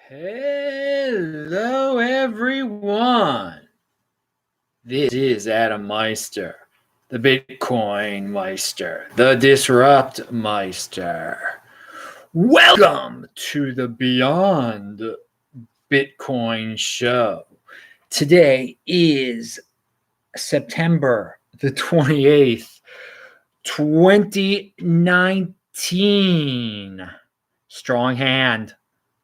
Hello, everyone. This is Adam Meister, the Bitcoin Meister, the Disrupt Meister. Welcome to the Beyond Bitcoin show. Today is September the 28th, 2019. Strong hand.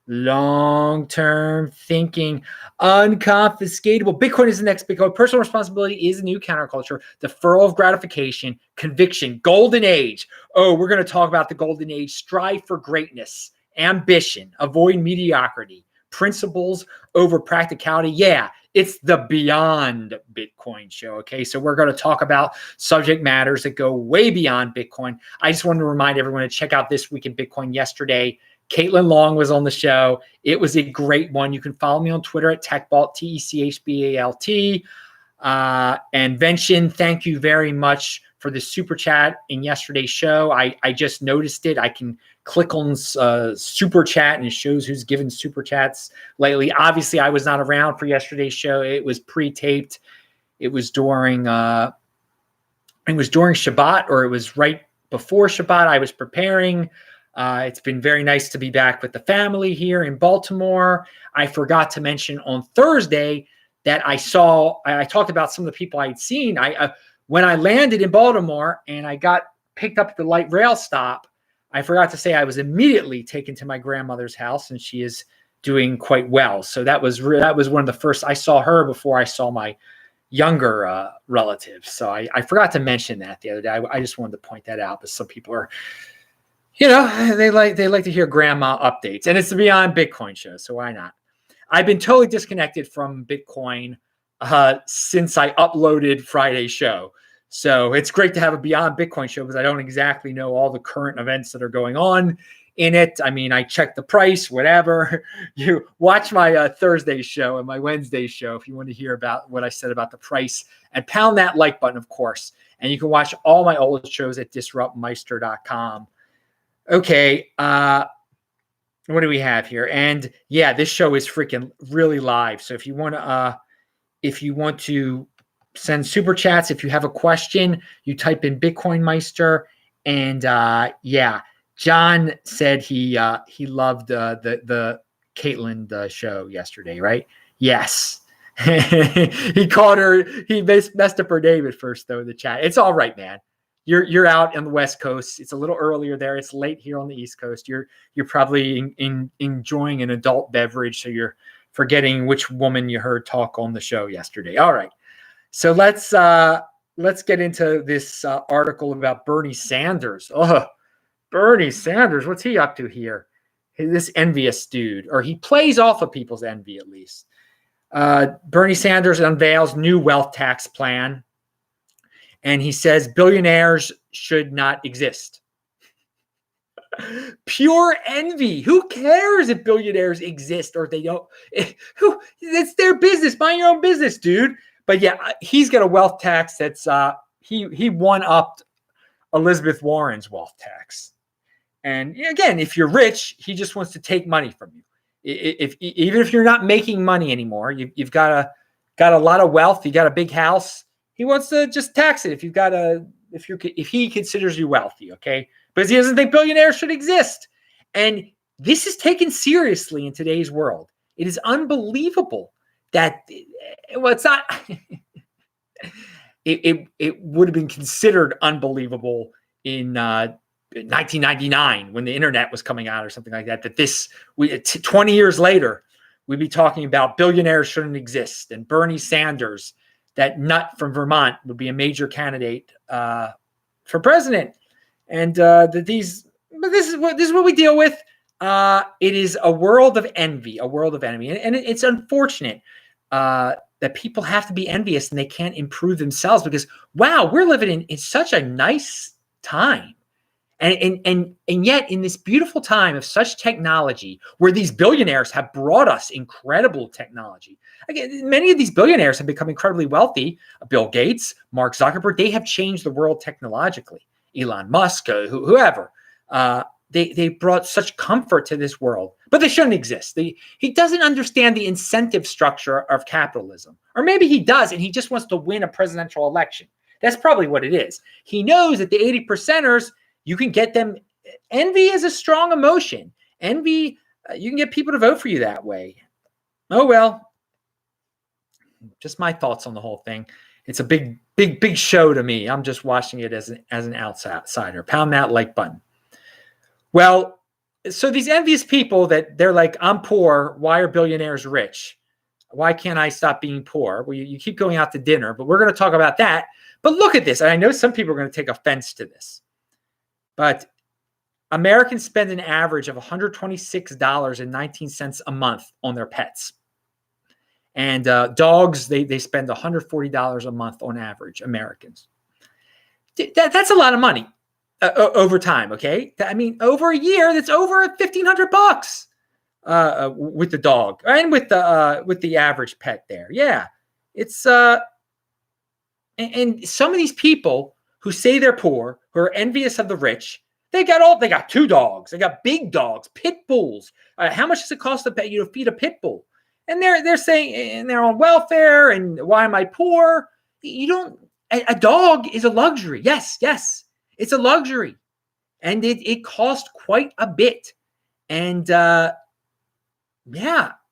Long-term thinking, unconfiscatable. Bitcoin is the next Bitcoin. Personal responsibility is a new counterculture. Deferral of gratification, conviction, golden age. Oh, we're going to talk about the golden age. Strive for greatness, ambition, avoid mediocrity, principles over practicality. Yeah, it's the Beyond Bitcoin show. Okay, so we're going to talk about subject matters that go way beyond Bitcoin. I just wanted to remind everyone to check out This Week in Bitcoin yesterday. Caitlin Long was on the show. It was a great one. You can follow me on Twitter at TechBalt, TechBalt. And Vention, thank you very much for the super chat in yesterday's show. I just noticed it. I can click on super chat and it shows who's given super chats lately. Obviously, I was not around for yesterday's show. It was pre-taped. It was during Shabbat, or it was right before Shabbat. I was preparing. It's been very nice to be back with the family here in Baltimore. I forgot to mention on Thursday that I talked about some of the people I had seen. When I landed in Baltimore and I got picked up at the light rail stop, I forgot to say I was immediately taken to my grandmother's house, and she is doing quite well. So that was one of the first I saw her before I saw my younger relatives. So I forgot to mention that the other day. I just wanted to point that out, but some people are, they like to hear grandma updates, and it's the Beyond Bitcoin show, so why not? I've been totally disconnected from Bitcoin since I uploaded Friday's show. So it's great to have a Beyond Bitcoin show because I don't exactly know all the current events that are going on in it. I mean, I check the price, whatever. You watch my Thursday show and my Wednesday show if you want to hear about what I said about the price, and pound that like button, of course. And you can watch all my old shows at disruptmeister.com. Okay, what do we have here? And yeah, this show is freaking really live. So if you want to send super chats, if you have a question, you type in Bitcoin Meister. And yeah, John said he loved the Caitlin show yesterday, right? Yes. He called her. He messed up her name at first though in the chat. It's all right, man. You're out on the West Coast. It's a little earlier there. It's late here on the East Coast. You're probably enjoying an adult beverage, so you're forgetting which woman you heard talk on the show yesterday. All right, so let's get into this article about Bernie Sanders. Oh, Bernie Sanders, what's he up to here? This envious dude, or he plays off of people's envy at least. Bernie Sanders unveils new wealth tax plan. And he says billionaires should not exist. Pure envy. Who cares if billionaires exist or they don't? It's their business. Mind your own business, dude. But yeah, he's got a wealth tax that's he one-upped Elizabeth Warren's wealth tax. And again, if you're rich, he just wants to take money from you. Even if you're not making money anymore, you've got a lot of wealth. You got a big house. He wants to just tax it if he considers you wealthy, okay? Because he doesn't think billionaires should exist. And this is taken seriously in today's world. It is unbelievable that, well, it's not, it would have been considered unbelievable in 1999 when the internet was coming out or something like that, that 20 years later, we'd be talking about billionaires shouldn't exist, and Bernie Sanders, that nut from Vermont, would be a major candidate for president. And this is what we deal with. It is a world of envy, And it's unfortunate that people have to be envious and they can't improve themselves because, wow, we're living in such a nice time. And yet in this beautiful time of such technology where these billionaires have brought us incredible technology. Again, many of these billionaires have become incredibly wealthy. Bill Gates, Mark Zuckerberg, they have changed the world technologically. Elon Musk, whoever. they brought such comfort to this world, but they shouldn't exist. He doesn't understand the incentive structure of capitalism. Or maybe he does, and he just wants to win a presidential election. That's probably what it is. He knows that the 80%ers, you can get them. Envy is a strong emotion. Envy, you can get people to vote for you that way. Oh, well, just my thoughts on the whole thing. It's a big show to me. I'm just watching it as an outsider. Pound that like button. Well, so these envious people that they're like, I'm poor. Why are billionaires rich? Why can't I stop being poor? Well, you keep going out to dinner, but we're going to talk about that. But look at this. And I know some people are going to take offense to this, but Americans spend an average of $126.19 a month on their pets. And dogs, they spend $140 a month on average, Americans. That's a lot of money over time, okay? I mean, over a year, that's over $1,500 with the dog and with the average pet there. Yeah, it's and some of these people who say they're poor, who are envious of the rich, they got 2 dogs, they got big dogs, pit bulls. How much does it cost to feed a pit bull? And they're saying, and they're on welfare, and why am I poor? You don't. A dog is a luxury. Yes, it's a luxury, and it costs quite a bit. And yeah,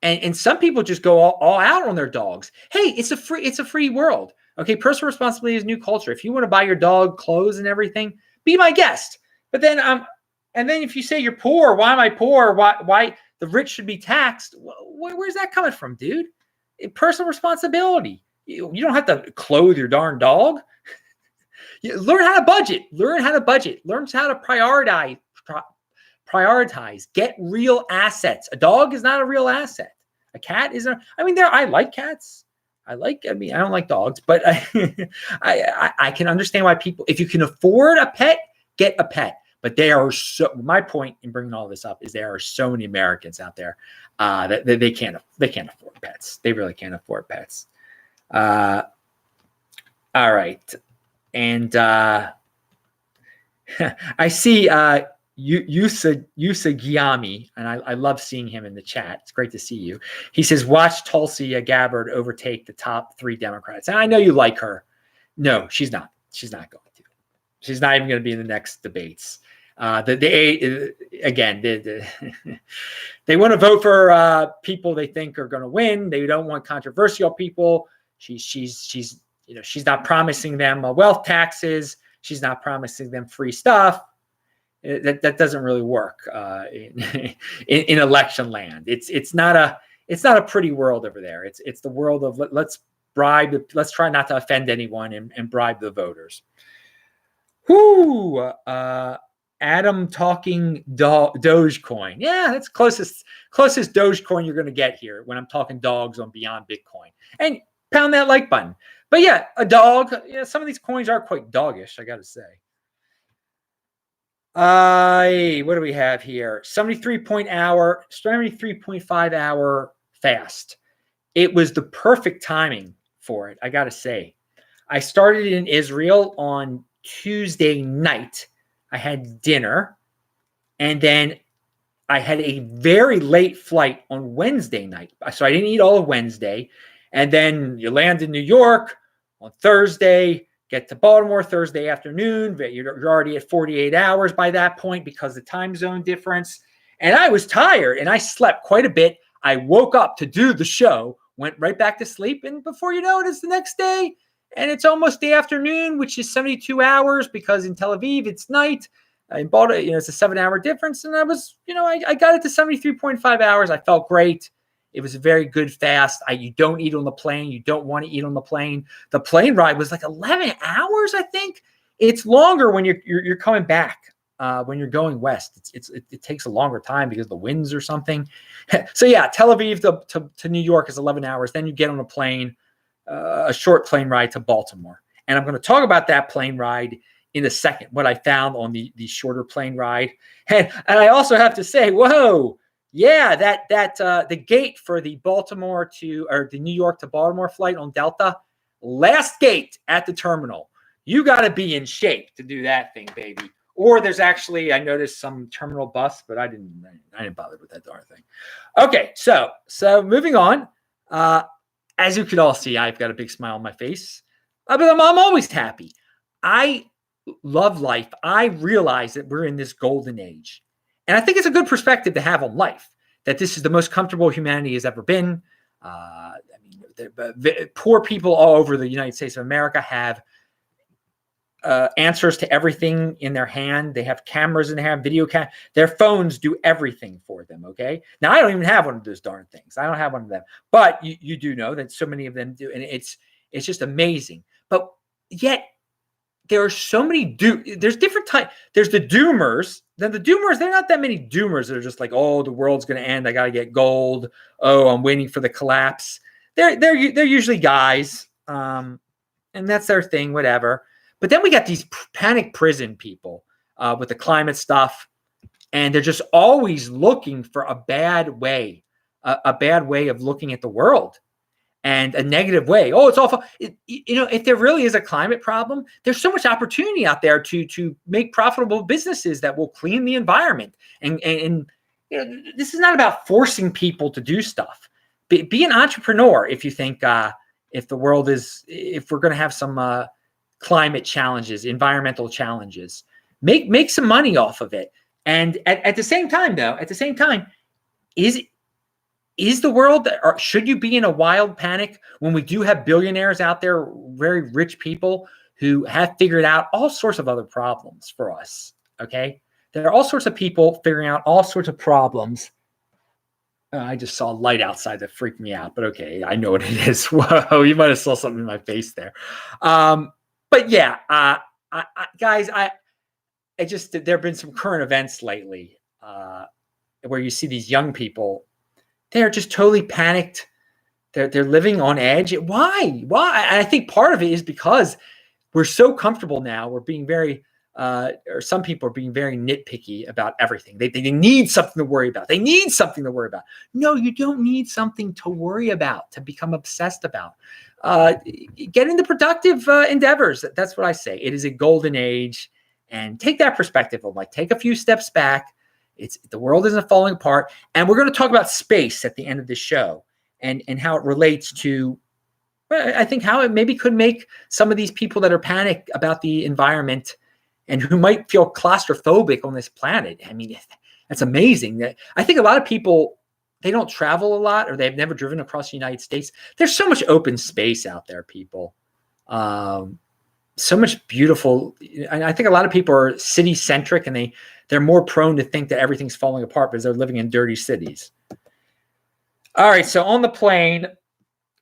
and some people just go all out on their dogs. Hey, it's a free world. Okay, personal responsibility is new culture. If you want to buy your dog clothes and everything, be my guest. But then and then if you say you're poor, why am I poor? Why the rich should be taxed? Where's that coming from, dude? Personal responsibility. You don't have to clothe your darn dog. Learn how to budget. Learn how to prioritize. Get real assets. A dog is not a real asset. A cat is. I like cats. I don't like dogs, but I can understand why people. If you can afford a pet, get a pet. But my point in bringing all this up is there are so many Americans out there that they can't afford pets. They really can't afford pets. All right. And I see Usagiyami, and I love seeing him in the chat. It's great to see you. He says, watch Tulsi Gabbard overtake the top 3 Democrats. And I know you like her. No, she's not. She's not going to. She's not even going to be in the next debates. They want to vote for people they think are going to win. They don't want controversial people. She's not promising them wealth taxes. She's not promising them free stuff. That doesn't really work in election land. It's not a pretty world over there. It's the world of let's try not to offend anyone and bribe the voters. Whoo! Adam talking Dogecoin. Yeah, that's closest Dogecoin you're going to get here when I'm talking dogs on Beyond Bitcoin. And pound that like button. But yeah, a dog. Yeah, some of these coins are quite doggish, I got to say. What do we have here? 73.5 hour fast. It was the perfect timing for it, I got to say. I started in Israel on Tuesday night. I had dinner, and then I had a very late flight on Wednesday night. So I didn't eat all of Wednesday. And then you land in New York on Thursday, get to Baltimore Thursday afternoon. You're already at 48 hours by that point because of the time zone difference. And I was tired, and I slept quite a bit. I woke up to do the show, went right back to sleep, and before you know it, it's the next day. And it's almost the afternoon, which is 72 hours because in Tel Aviv, it's night. In Baltimore, it's a 7-hour difference. And I was, I got it to 73.5 hours. I felt great. It was a very good fast. You don't eat on the plane. You don't want to eat on the plane. The plane ride was like 11 hours, I think. It's longer when you're coming back. When you're going west, it takes a longer time because of the winds or something. So yeah, Tel Aviv to New York is 11 hours. Then you get on a plane. A short plane ride to Baltimore. And I'm going to talk about that plane ride in a second, what I found on the shorter plane ride. And I also have to say, whoa, yeah, the gate for the New York to Baltimore flight on Delta, last gate at the terminal. You got to be in shape to do that thing, baby. Or there's actually, I noticed some terminal bus, but I didn't bother with that darn thing. Okay, so moving on. As you can all see, I've got a big smile on my face. But I'm always happy. I love life. I realize that we're in this golden age. And I think it's a good perspective to have on life, that this is the most comfortable humanity has ever been. I mean, poor people all over the United States of America have answers to everything in their hand. They have cameras in their hand, video cam. Their phones do everything for them. Okay. Now I don't even have one of those darn things. I don't have one of them, but you do know that so many of them do, and it's just amazing. But yet there are so many there's different types. There's the doomers. Then the doomers, there are not that many doomers that are just like, oh, the world's going to end. I got to get gold. Oh, I'm waiting for the collapse. They're usually guys, and that's their thing, whatever. But then we got these panic prison people with the climate stuff, and they're just always looking for a bad way of looking at the world, and a negative way. Oh, it's awful. If there really is a climate problem, there's so much opportunity out there to make profitable businesses that will clean the environment. And this is not about forcing people to do stuff. Be an entrepreneur if you think if we're going to have some climate challenges, environmental challenges, make some money off of it. And at the same time, is the world, or should you be in a wild panic when we do have billionaires out there, very rich people who have figured out all sorts of other problems for us? Okay. There are all sorts of people figuring out all sorts of problems. I just saw a light outside that freaked me out, but okay, I know what it is. Whoa, you might have saw something in my face there. But yeah, guys, there have been some current events lately where you see these young people, they're just totally panicked. They're living on edge. Why? I think part of it is because we're so comfortable now. We're being very, or some people are being very nitpicky about everything. They need something to worry about. No, you don't need something to worry about, to become obsessed about. Get into productive endeavors. That's what I say. It is a golden age, and take that perspective of like, take a few steps back. The world isn't falling apart. And we're going to talk about space at the end of the show, and how it relates to, I think, how it maybe could make some of these people that are panicked about the environment and who might feel claustrophobic on this planet. I mean, that's amazing. I think a lot of people, they don't travel a lot, or they've never driven across the United States. There's so much open space out there, people. So much beautiful. And I think a lot of people are city-centric, and they're more prone to think that everything's falling apart because they're living in dirty cities. All right, so on the plane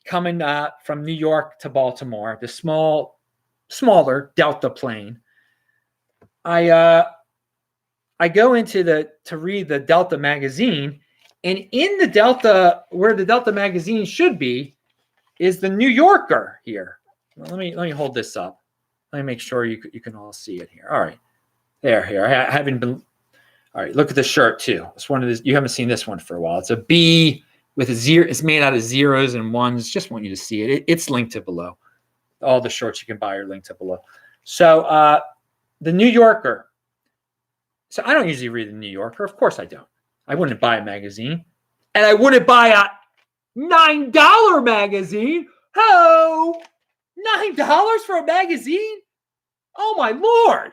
coming from New York to Baltimore, the smaller Delta plane, I go into to read the Delta magazine, and in the Delta, where the Delta magazine should be, is the New Yorker here. Well, let me hold this up. Let me make sure you can all see it here. All right, here. I haven't been. All right, look at the shirt too. It's one of these. You haven't seen this one for a while. It's a B with a zero. It's made out of zeros and ones. Just want you to see it. It's linked to below. All the shirts you can buy are linked to below. So the New Yorker. So I don't usually read the New Yorker. Of course I don't. I wouldn't buy a magazine, and I wouldn't buy a $9 magazine. Oh, $9 for a magazine? Oh my Lord!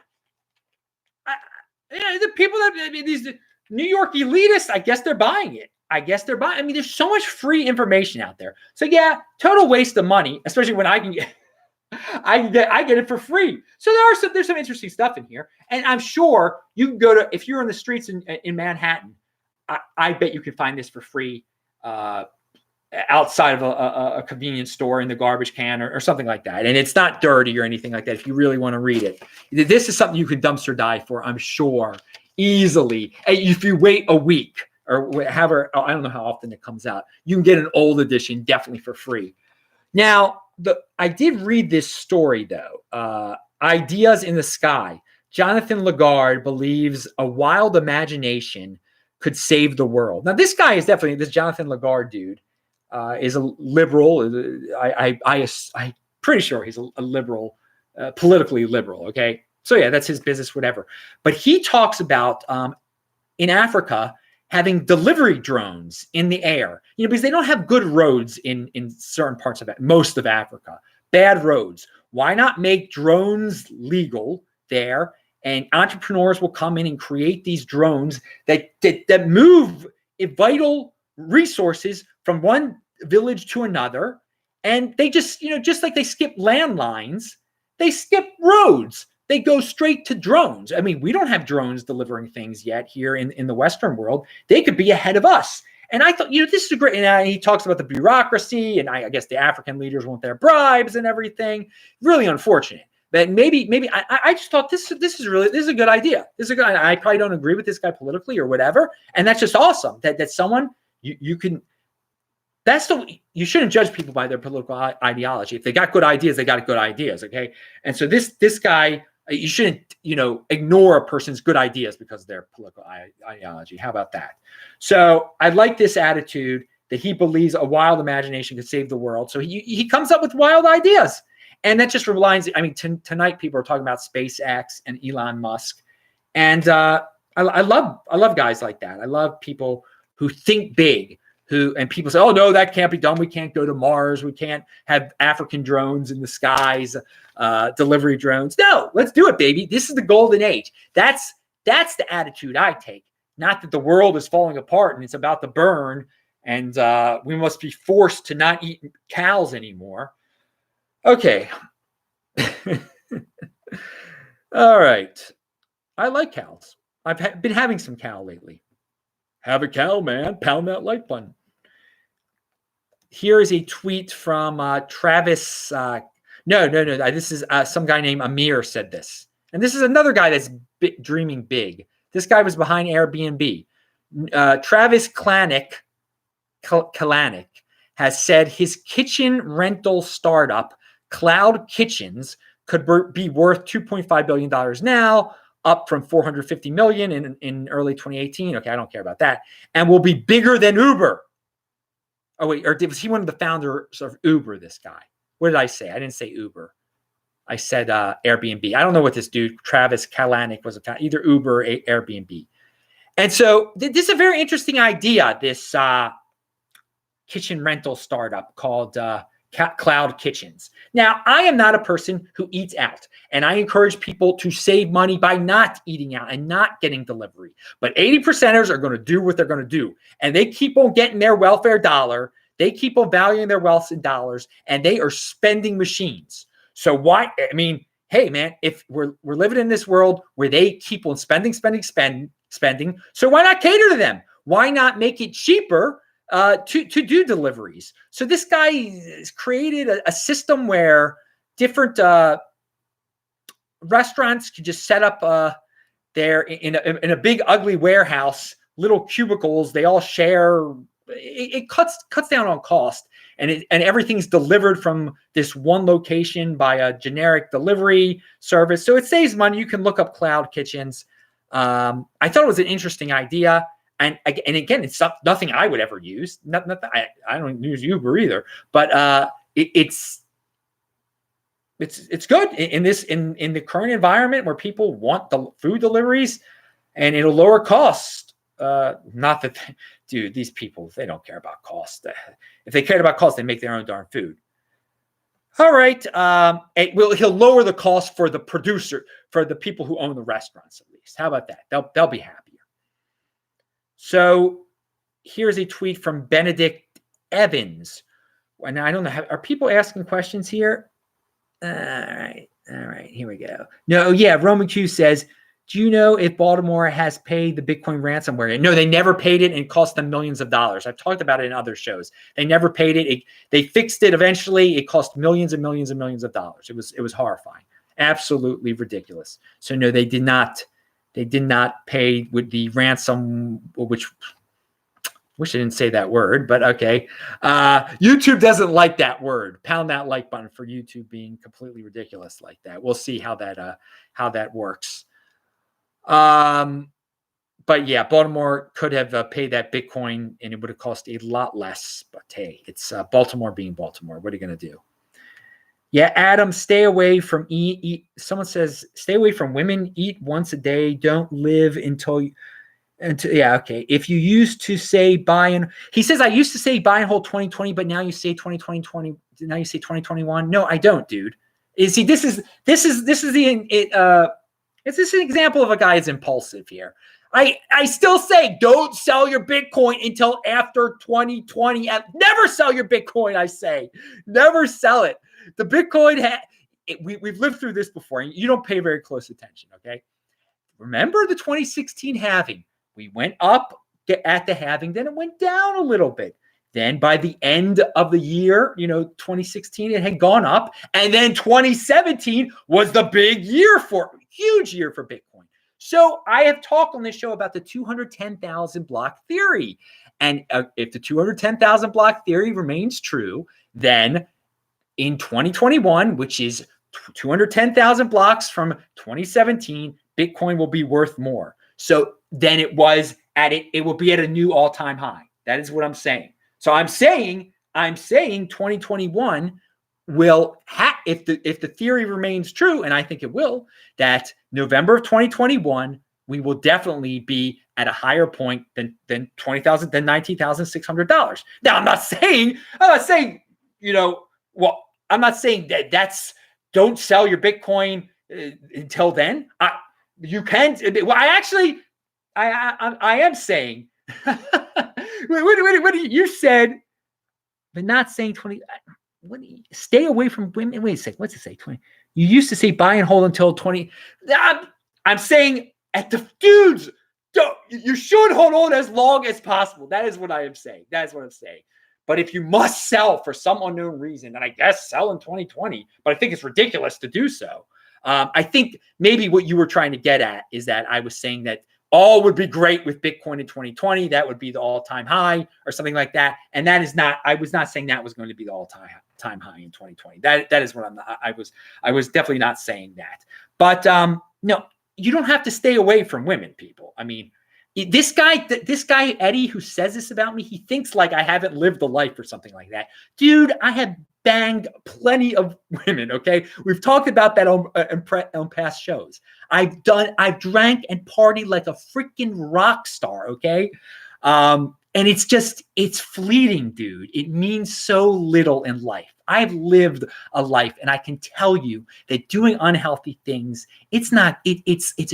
The people these New York elitists, I guess they're buying it. I mean, there's so much free information out there. So yeah, total waste of money, especially when I get it for free. So there's some interesting stuff in here, and I'm sure you can go if you're on the streets in Manhattan. I bet you can find this for free outside of a convenience store in the garbage can or something like that. And it's not dirty or anything like that if you really want to read it. This is something you can dumpster dive for, I'm sure, easily. If you wait a week or whatever, I don't know how often it comes out, you can get an old edition definitely for free. Now, I did read this story, though. Ideas in the Sky. Jonathan Lagarde believes a wild imagination could save the world. Now, this guy is definitely, this Jonathan Lagarde dude is a liberal. I'm pretty sure he's a liberal, politically liberal, okay? So yeah, that's his business, whatever. But he talks about in Africa having delivery drones in the air, because they don't have good roads in certain parts of it, most of Africa, bad roads. Why not make drones legal there? And entrepreneurs will come in and create these drones that move vital resources from one village to another. And they just, just like they skip landlines, they skip roads. They go straight to drones. I mean, we don't have drones delivering things yet here in the Western world. They could be ahead of us. And I thought, this is a great, and he talks about the bureaucracy, and I guess the African leaders want their bribes and everything. Really unfortunate. But maybe I just thought this is a good idea. This is a good. I probably don't agree with this guy politically or whatever, and that's just awesome. That someone you can. You shouldn't judge people by their political ideology. If they got good ideas, they got good ideas. Okay, and so this guy. You shouldn't, ignore a person's good ideas because of their political ideology. How about that? So I like this attitude that he believes a wild imagination could save the world. So he comes up with wild ideas. And that just reminds me, tonight people are talking about SpaceX and Elon Musk. And I love guys like that. I love people who think big. And people say, oh, no, that can't be done. We can't go to Mars. We can't have African drones in the skies, delivery drones. No, let's do it, baby. This is the golden age. That's the attitude I take. Not that the world is falling apart and it's about to burn and we must be forced to not eat cows anymore. Okay. All right. I like cows. I've been having some cow lately. Have a cow, man. Pound that like button. Here is a tweet from Travis. No. This is some guy named Amir said this. And this is another guy that's dreaming big. This guy was behind Airbnb. Travis Kalanick has said his kitchen rental startup, Cloud Kitchens, could be worth $2.5 billion now, up from $450 million in early 2018. Okay, I don't care about that. And will be bigger than Uber. Oh, wait, or was he one of the founders of Uber, this guy? What did I say? I didn't say Uber. I said Airbnb. I don't know what this dude, Travis Kalanick, was about, either Uber or Airbnb. And so this is a very interesting idea, this kitchen rental startup called Cloud Kitchens. Now, I am not a person who eats out, and I encourage people to save money by not eating out and not getting delivery. But 80%ers are going to do what they're going to do, and they keep on getting their welfare dollar. They keep on valuing their wealth in dollars, and they are spending machines. So why? I mean, hey, man, if we're living in this world where they keep on spending, so why not cater to them? Why not make it cheaper to do deliveries? So this guy has created a system where different restaurants could just set up there in a big ugly warehouse, little cubicles. They all share. It cuts down on cost, and everything's delivered from this one location by a generic delivery service. So it saves money. You can look up Cloud Kitchens. I thought it was an interesting idea. And again, it's nothing I would ever use. I don't use Uber either. But it's good in the current environment where people want the food deliveries, and it'll lower costs. Not that, dude, these people, they don't care about cost. If they cared about cost, they make their own darn food. All right. He'll lower the cost for the producer, for the people who own the restaurants at least. How about that? They'll be happier. So here's a tweet from Benedict Evans. And I don't know, are people asking questions here? All right, here we go. No, yeah, Roman Q says, do you know if Baltimore has paid the Bitcoin ransomware? No, they never paid it, and it cost them millions of dollars. I've talked about it in other shows. They never paid it. They fixed it eventually. It cost millions and millions and millions of dollars. It was horrifying. Absolutely ridiculous. So no, they did not. They did not pay with the ransom, which wish I didn't say that word, but okay. YouTube doesn't like that word. Pound that like button for YouTube being completely ridiculous like that. We'll see how that works. But yeah, Baltimore could have paid that Bitcoin, and it would have cost a lot less. But hey, it's Baltimore being Baltimore. What are you going to do? Yeah, Adam, stay away from eat. Someone says, stay away from women. Eat once a day. Don't live until you. Yeah, okay. If you used to say buy and he says I used to say buy and hold 2020, but now you say 2020. Now you say 2021. No, I don't, dude. See, this is it's just an example of a guy who's impulsive here. I still say don't sell your Bitcoin until after 2020. Never sell your Bitcoin. I say never sell it. The Bitcoin we've lived through this before. And you don't pay very close attention. Okay. Remember the 2016 halving? We went up at the halving, then it went down a little bit. Then by the end of the year, 2016, it had gone up. And then 2017 was the huge year for Bitcoin. So I have talked on this show about the 210,000 block theory. And if the 210,000 block theory remains true, then in 2021, which is 210,000 blocks from 2017, Bitcoin will be worth more. So then it will be at a new all-time high. That is what I'm saying. So I'm saying 2021 will if the theory remains true, and I think it will, that November of 2021 we will definitely be at a higher point than $19,600. Now I'm not saying I'm not saying that's don't sell your Bitcoin until then. You can. Well, I am saying. What you said, but not saying 20. Stay away from women. Wait a second. What's it say? 20. You used to say buy and hold until 20. I'm saying at the dudes. You should hold on as long as possible. That is what I am saying. That is what I'm saying. But if you must sell for some unknown reason, and I guess sell in 2020, but I think it's ridiculous to do so. I think maybe what you were trying to get at is that I was saying that all would be great with Bitcoin in 2020. That would be the all-time high or something like that. And that is not, I was not saying that was going to be the all-time high in 2020. That is what I was definitely not saying that. But no, you don't have to stay away from women, people. I mean, this guy, Eddie, who says this about me, he thinks like I haven't lived the life or something like that. Dude, I have banged plenty of women, okay? We've talked about that on past shows. I've drank and partied like a freaking rock star, okay? And it's fleeting, dude. It means so little in life. I've lived a life, and I can tell you that doing unhealthy things, it's a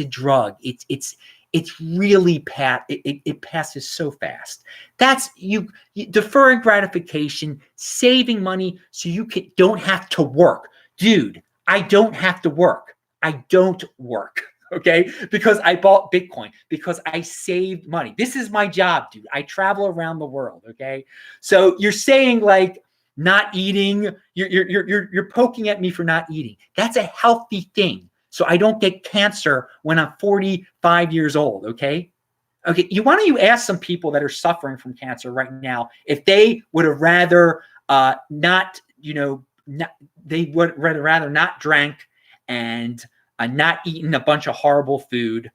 drug. It's really it passes so fast. That's you deferring gratification, saving money so you don't have to work. Dude, I don't have to work. I don't work, okay? Because I bought Bitcoin, because I saved money. This is my job, dude. I travel around the world, okay? So you're saying like not eating, you're poking at me for not eating. That's a healthy thing. So I don't get cancer when I'm 45 years old, okay? Okay, why don't you ask some people that are suffering from cancer right now if they would have rather they would rather not drank and not eaten a bunch of horrible food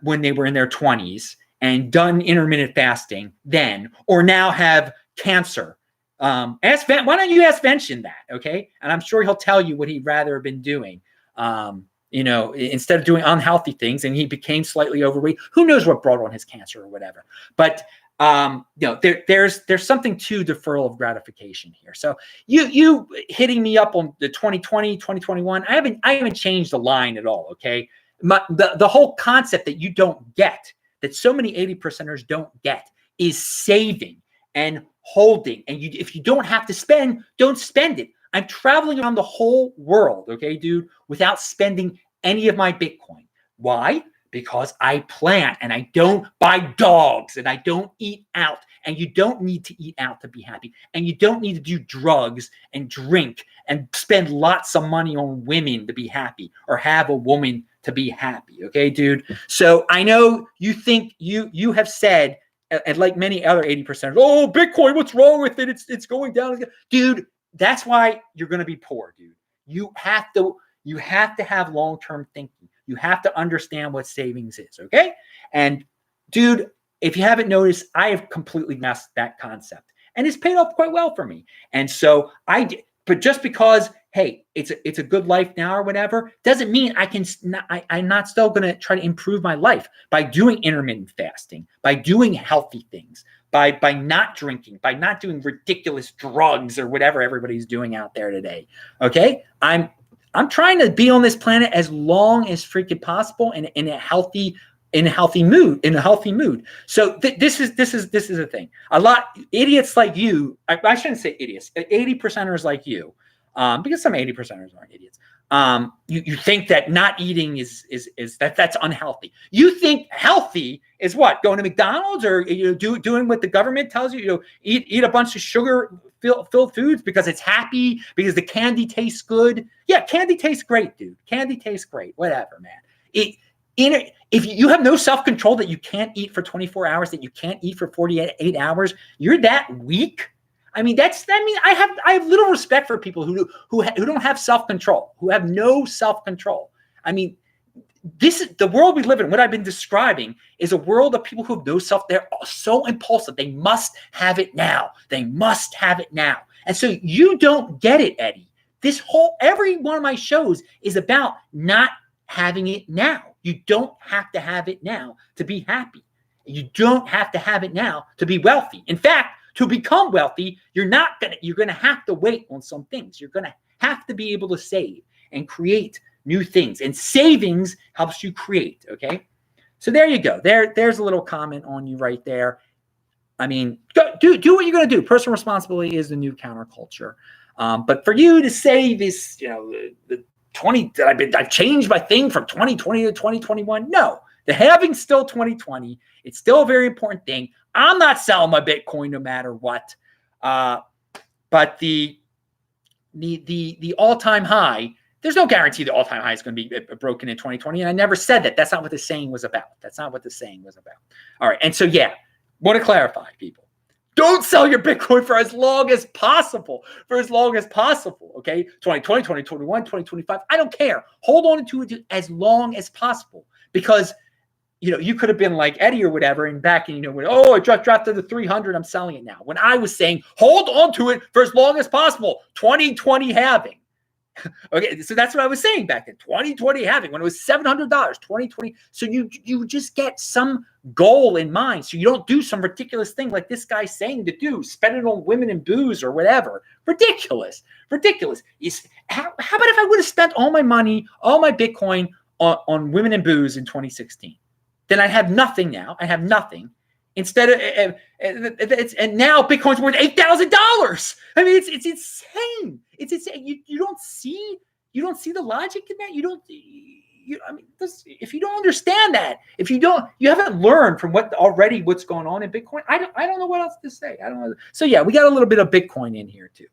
when they were in their 20s and done intermittent fasting then, or now have cancer. Why don't you ask Vention that, okay? And I'm sure he'll tell you what he'd rather have been doing. Instead of doing unhealthy things, and he became slightly overweight. Who knows what brought on his cancer or whatever? But there's something to deferral of gratification here. So you hitting me up on the 2020, 2021. I haven't changed the line at all. Okay, the whole concept that you don't get, that so many 80%ers don't get, is saving and holding. And if you don't have to spend, don't spend it. I'm traveling around the whole world, okay, dude, without spending any of my Bitcoin. Why? Because I plan, and I don't buy dogs, and I don't eat out. And you don't need to eat out to be happy. And you don't need to do drugs and drink and spend lots of money on women to be happy, or have a woman to be happy, okay, dude? So I know you think you have said, and like many other 80%, oh, Bitcoin, what's wrong with it? It's going down. Dude, that's why you're going to be poor, dude. You have to have long-term thinking. You have to understand what savings is, okay? And dude, if you haven't noticed, I have completely mastered that concept, and it's paid off quite well for me. And so but just because hey, it's a good life now or whatever, doesn't mean I'm not still going to try to improve my life by doing intermittent fasting, by doing healthy things, by not drinking, by not doing ridiculous drugs or whatever everybody's doing out there today. Okay, I'm trying to be on this planet as long as freaking possible in a healthy mood. So this is the thing. A lot idiots like you, I shouldn't say idiots, 80%ers like you, because some 80%ers aren't idiots. You think that not eating is that's unhealthy. You think healthy is what? Going to McDonald's or doing what the government tells you, eat a bunch of sugar filled foods because it's happy, because the candy tastes good. Yeah, candy tastes great, dude. Candy tastes great. Whatever, man. If you have no self-control that you can't eat for 24 hours, that you can't eat for 48 hours, you're that weak. I mean, I have little respect for people who don't have self-control, who have no self-control. I mean, this is the world we live in. What I've been describing is a world of people who have no self. They're so impulsive. They must have it now. They must have it now. And so you don't get it, Eddie. Every one of my shows is about not having it now. You don't have to have it now to be happy. You don't have to have it now to be wealthy. In fact, to become wealthy, you're going to have to wait on some things. You're going to have to be able to save and create new things. And savings helps you create, okay? So there you go. There's a little comment on you right there. I mean, do what you're going to do. Personal responsibility is the new counterculture. But for you to say this, the 20 that I've changed my thing from 2020 to 2021. No, the halving's still 2020. It's still a very important thing. I'm not selling my Bitcoin no matter what. But the all-time high, there's no guarantee the all-time high is going to be broken in 2020. And I never said that. That's not what the saying was about. All right. And so, yeah, want to clarify, people. Don't sell your Bitcoin for as long as possible. Okay? 2020, 2021, 2025. I don't care. Hold on to it as long as possible. Because, you could have been like Eddie or whatever, and back in, I dropped to the 300, I'm selling it now. When I was saying, hold on to it for as long as possible. 2020 halving. Okay, so that's what I was saying back then. 2020 halving, when it was $700, 2020. So you just get some goal in mind. So you don't do some ridiculous thing like this guy's saying to do, spend it on women and booze or whatever. Ridiculous. How about if I would have spent all my money, all my Bitcoin on women and booze in 2016? Then I have nothing now. I have nothing. Instead of and now Bitcoin's worth $8,000. I mean, it's insane. It's insane. You don't see the logic in that. If you don't understand that, you haven't learned from what's going on in Bitcoin. I don't know what else to say. I don't know. So yeah, we got a little bit of Bitcoin in here too.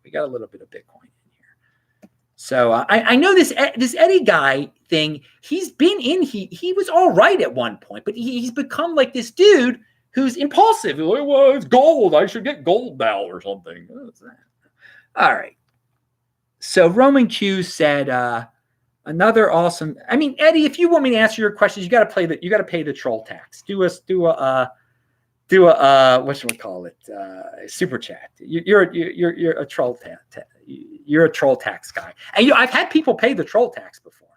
So I know this Eddie guy thing. He's been in. He was all right at one point, but he's become like this dude who's impulsive. Like, well, it's gold. I should get gold now or something. All right. So Roman Q said another awesome. I mean, Eddie, if you want me to answer your questions, you got to pay the troll tax. Do a super chat. You're a troll tax. You're a troll tax guy, and I've had people pay the troll tax before.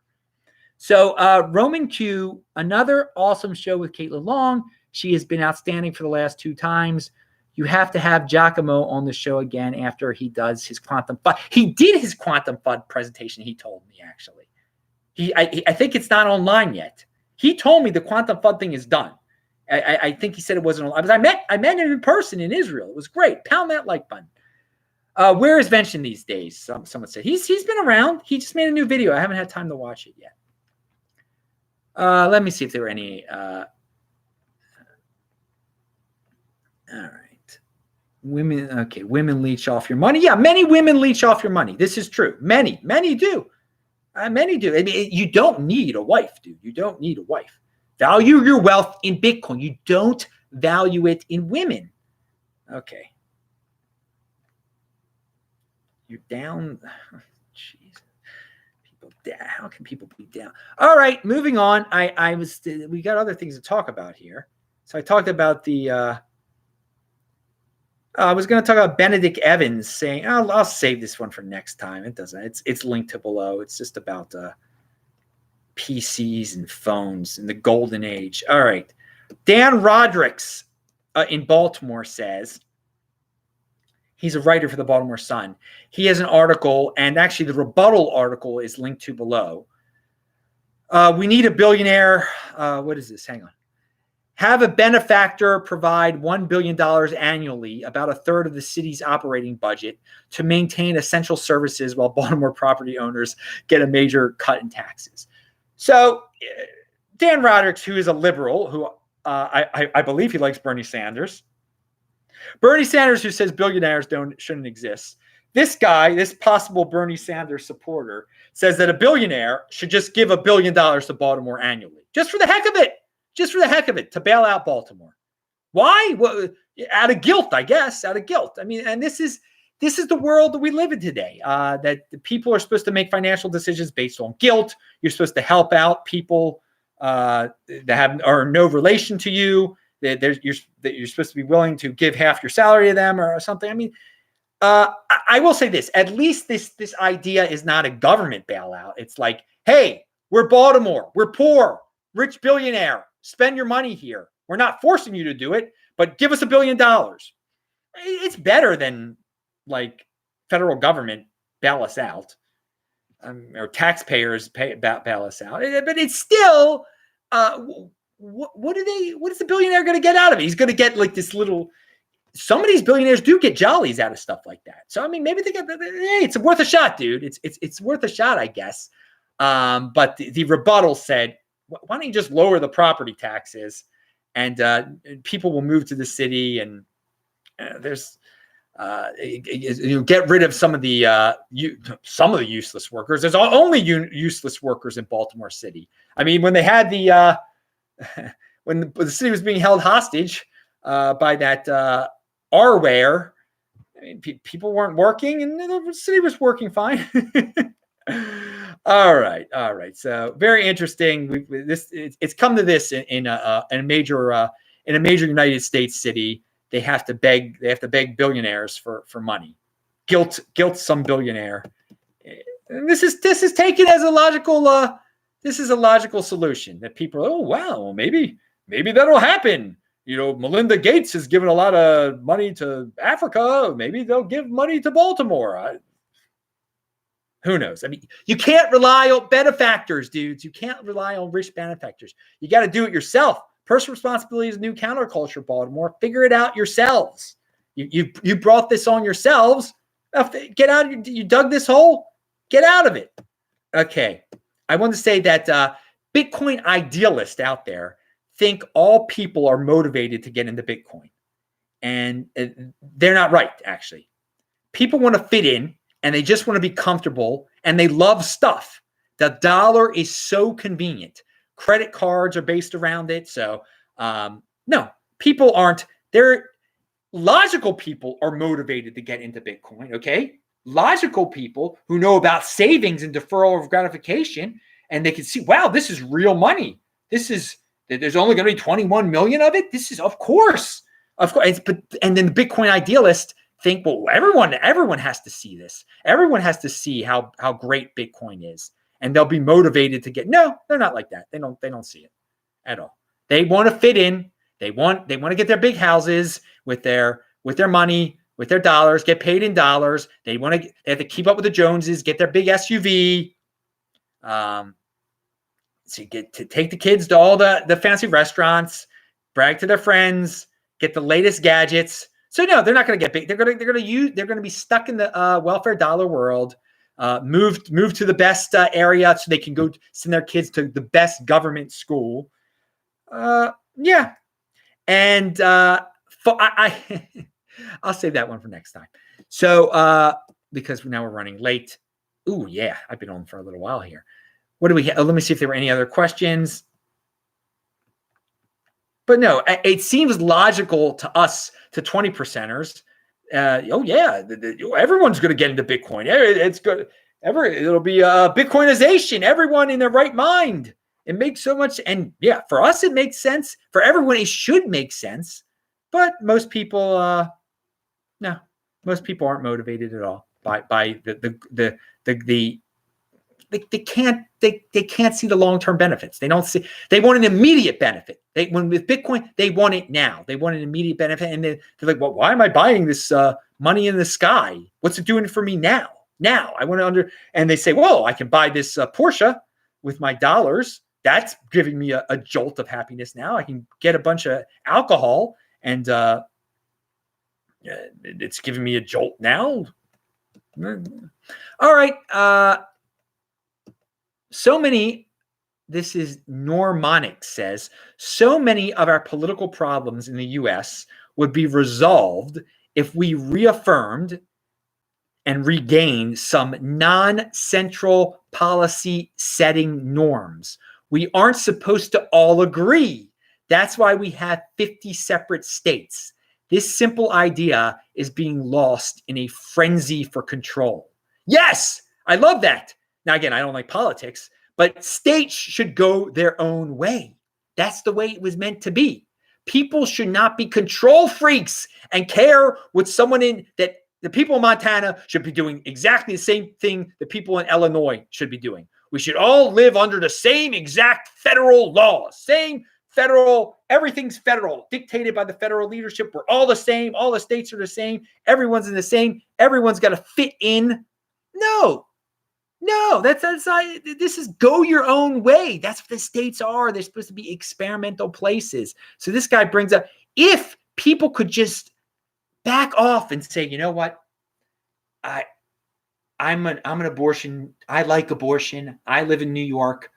So Roman Q, another awesome show with Caitlin Long. She has been outstanding for the last 2 times. You have to have Giacomo on the show again after he does his quantum FUD. He did his quantum FUD presentation. He told me actually. I think it's not online yet. He told me the quantum FUD thing is done. I think he said it wasn't online. But I met him in person in Israel. It was great. Pound that like button. Where is Vention these days? Someone said he's been around. He just made a new video. I haven't had time to watch it yet. Let me see if there were any. All right. Women leech off your money. Yeah, many women leech off your money. This is true. Many do. Many do. I mean, you don't need a wife, dude. You don't need a wife. Value your wealth in Bitcoin. You don't value it in women. Okay. You're down. Jeez. People down. How can people be down? All right, moving on. We got other things to talk about here. So I talked about the I was going to talk about Benedict Evans saying, I'll save this one for next time. It doesn't. It's linked to below. It's just about PCs and phones in the golden age. All right. Dan Rodricks in Baltimore says, he's a writer for the Baltimore Sun. He has an article, and actually the rebuttal article is linked to below. We need a billionaire. What is this? Hang on. Have a benefactor provide $1 billion annually, about a third of the city's operating budget, to maintain essential services while Baltimore property owners get a major cut in taxes. So Dan Rodricks, who is a liberal, who I believe he likes Bernie Sanders. Bernie Sanders, who says billionaires shouldn't exist. This guy, this possible Bernie Sanders supporter, says that a billionaire should just give $1 billion to Baltimore annually, just for the heck of it. Just for the heck of it, to bail out Baltimore. Why? Well, out of guilt, I guess. Out of guilt. I mean, and this is the world that we live in today. That the people are supposed to make financial decisions based on guilt. You're supposed to help out people that are no relation to you. That you're supposed to be willing to give half your salary to them or something. I mean, I will say this: at least this idea is not a government bailout. It's like, hey, we're Baltimore, we're poor, rich billionaire. Spend your money here. We're not forcing you to do it, but give us $1 billion. It's better than like federal government bail us out, or taxpayers bail us out. But it's still, what is the billionaire going to get out of it? He's going to get like this little. Some of these billionaires do get jollies out of stuff like that. So I mean, maybe they get. Hey, it's worth a shot, dude. It's worth a shot, I guess. But the rebuttal said, why don't you just lower the property taxes, and people will move to the city, and get rid of some of the useless workers. There's only useless workers in Baltimore City. I mean, when they had when the city was being held hostage by that R-ware, I mean, people weren't working, and the city was working fine. All right. So very interesting. It's come to this in a major United States city. They have to beg billionaires for money, guilt some billionaire. And this is taken as a logical solution that people are, oh wow, maybe that'll happen. You know, Melinda Gates has given a lot of money to Africa. Maybe they'll give money to Baltimore. Who knows? I mean, you can't rely on benefactors, dudes. You can't rely on rich benefactors. You got to do it yourself. Personal responsibility is a new counterculture, Baltimore. Figure it out yourselves. You brought this on yourselves. Get out. You dug this hole. Get out of it. Okay. I want to say that Bitcoin idealists out there think all people are motivated to get into Bitcoin. And they're not right, actually. People want to fit in. And they just want to be comfortable, and they love stuff. The dollar is so convenient. Credit cards are based around it. So, no, people aren't. They're logical people are motivated to get into Bitcoin, okay? Logical people who know about savings and deferral of gratification, and they can see, wow, this is real money. There's only going to be 21 million of it. This is, of course. But then the Bitcoin idealist think, well, everyone has to see this. Everyone has to see how great Bitcoin is, and they'll be motivated to get. No, they're not like that. They don't see it at all. They want to fit in. They want to get their big houses with their money, with their dollars, get paid in dollars. They have to keep up with the Joneses, get their big SUV. So you get to take the kids to all the fancy restaurants, brag to their friends, get the latest gadgets. So no, they're not going to get big. They're going to be stuck in the welfare dollar world. Move to the best area so they can go send their kids to the best government school. Yeah, and I'll save that one for next time. So because now we're running late. Ooh, yeah, I've been on for a little while here. What do we have? Let me see if there were any other questions. But no, it seems logical to us, to 20%ers. Oh yeah, everyone's going to get into Bitcoin. It's good. It'll be Bitcoinization. Everyone in their right mind. It makes so much, and yeah, for us it makes sense. For everyone, it should make sense. But most people, No, most people aren't motivated at all by they can't see the long-term benefits. They want an immediate benefit. When with Bitcoin, they want it now. They want an immediate benefit. And they're like, well, why am I buying this money in the sky? What's it doing for me now? Now I want to and they say, well, I can buy this Porsche with my dollars. That's giving me a jolt of happiness now. I can get a bunch of alcohol and it's giving me a jolt now. All right. This is Normonic says, so many of our political problems in the U.S. would be resolved if we reaffirmed and regained some non-central policy setting norms. We aren't supposed to all agree. That's why we have 50 separate states. This simple idea is being lost in a frenzy for control. Yes, I love that. Now, again, I don't like politics, but states should go their own way. That's the way it was meant to be. People should not be control freaks and care what someone that the people in Montana should be doing exactly the same thing the people in Illinois should be doing. We should all live under the same exact federal laws, same federal, everything's federal, dictated by the federal leadership. We're all the same. All the states are the same. Everyone's in the same. Everyone's got to fit in. No, that's not, this is go your own way. That's what the states are. They're supposed to be experimental places. So this guy brings up, if people could just back off and say, you know what, I'm an abortion. I like abortion. I live in New York.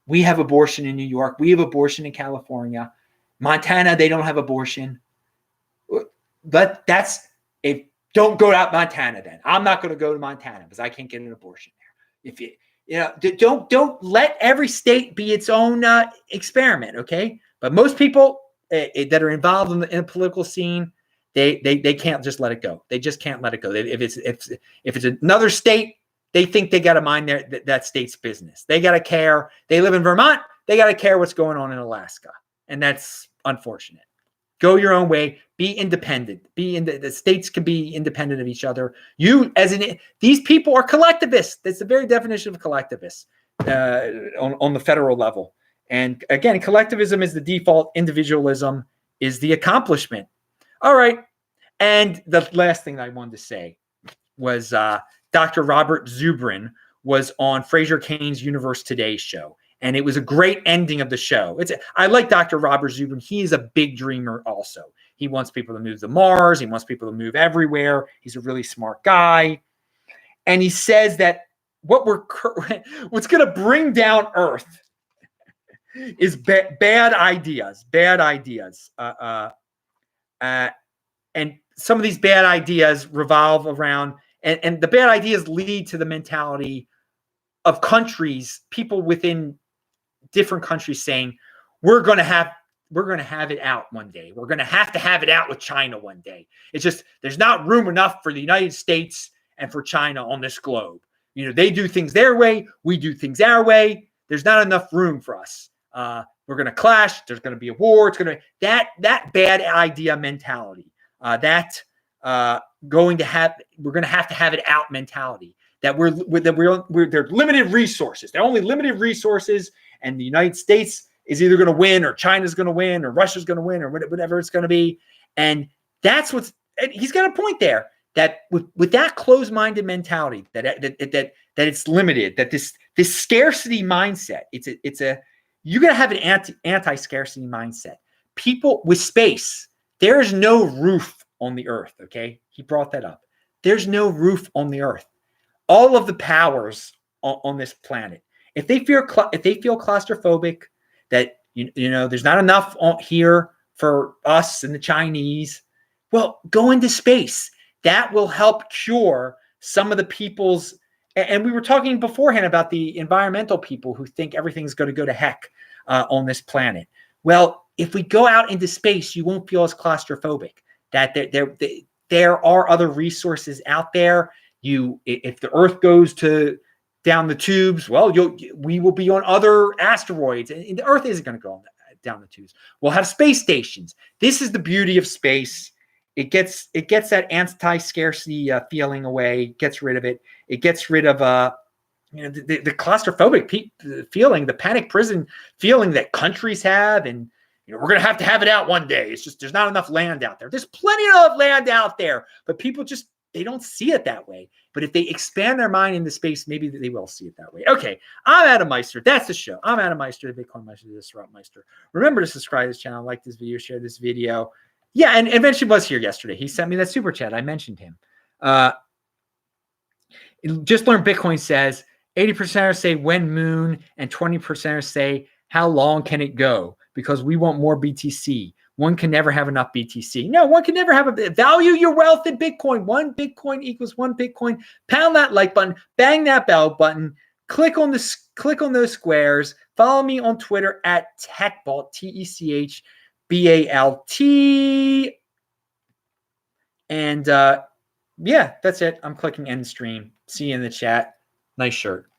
We have abortion in New York. We have abortion in California. Montana, they don't have abortion. But don't go out Montana then. I'm not going to go to Montana because I can't get an abortion there. If don't let every state be its own experiment, okay? But most people that are involved in the political scene, they can't just let it go. They just can't let it go. If it's another state, they think they got to mind that state's business. They got to care. They live in Vermont. They got to care what's going on in Alaska, and that's unfortunate. Go your own way. Be independent. The states can be independent of each other. These people are collectivists. That's the very definition of collectivists on the federal level. And again, collectivism is the default. Individualism is the accomplishment. All right. And the last thing I wanted to say was Dr. Robert Zubrin was on Fraser Cain's Universe Today show. And it was a great ending of the show. I like Dr. Robert Zubrin. He is a big dreamer also. He wants people to move to Mars. He wants people to move everywhere. He's a really smart guy. And he says that what's going to bring down Earth is bad ideas. And some of these bad ideas revolve around, and the bad ideas lead to the mentality of countries, people within different countries saying, we're going to have it out one day. We're going to have it out with China one day. It's just, there's not room enough for the United States and for China on this globe. They do things their way. We do things our way. There's not enough room for us. We're going to clash. There's going to be a war. It's going to that bad idea mentality. We're going to have it out mentality. That they're limited resources. They're only limited resources, and the United States is either going to win, or China's going to win, or Russia's going to win, or whatever it's going to be. And that's and he's got a point there. That with that closed-minded mentality, that it's limited, that this scarcity mindset, you're going to have an anti-scarcity mindset. People with space, there is no roof on the earth. Okay, he brought that up. There's no roof on the earth. All of the powers on this planet, if they feel claustrophobic, that there's not enough here for us and the Chinese, well, go into space. That will help cure some of the people's. And we were talking beforehand about the environmental people who think everything's going to go to heck on this planet. Well, if we go out into space, you won't feel as claustrophobic. That there are other resources out there. If the Earth goes down the tubes, well, we will be on other asteroids, and the Earth isn't going to go down the tubes. We'll have space stations. This is the beauty of space. It gets that anti-scarcity feeling away, gets rid of it. It gets rid of the claustrophobic feeling, the panic prison feeling that countries have, and we're going to have it out one day. It's just there's not enough land out there. There's plenty of land out there, but people just they don't see it that way. But if they expand their mind in the space, maybe they will see it that way. Okay, I'm Adam Meister. That's the show. I'm Adam Meister, the Bitcoin Meister, the Disrupt Meister. Remember to subscribe to this channel, like this video, share this video. Yeah, and eventually was here yesterday. He sent me that super chat. I mentioned him. Just Learn Bitcoin says 80%ers say when moon and 20%ers say how long can it go? Because we want more BTC. One can never have enough BTC. No, one can never have a value your wealth in Bitcoin. One Bitcoin equals one Bitcoin. Pound that like button, bang that bell button, click on those squares. Follow me on Twitter at TechBalt, TechBalt. And yeah, that's it. I'm clicking end stream. See you in the chat. Nice shirt.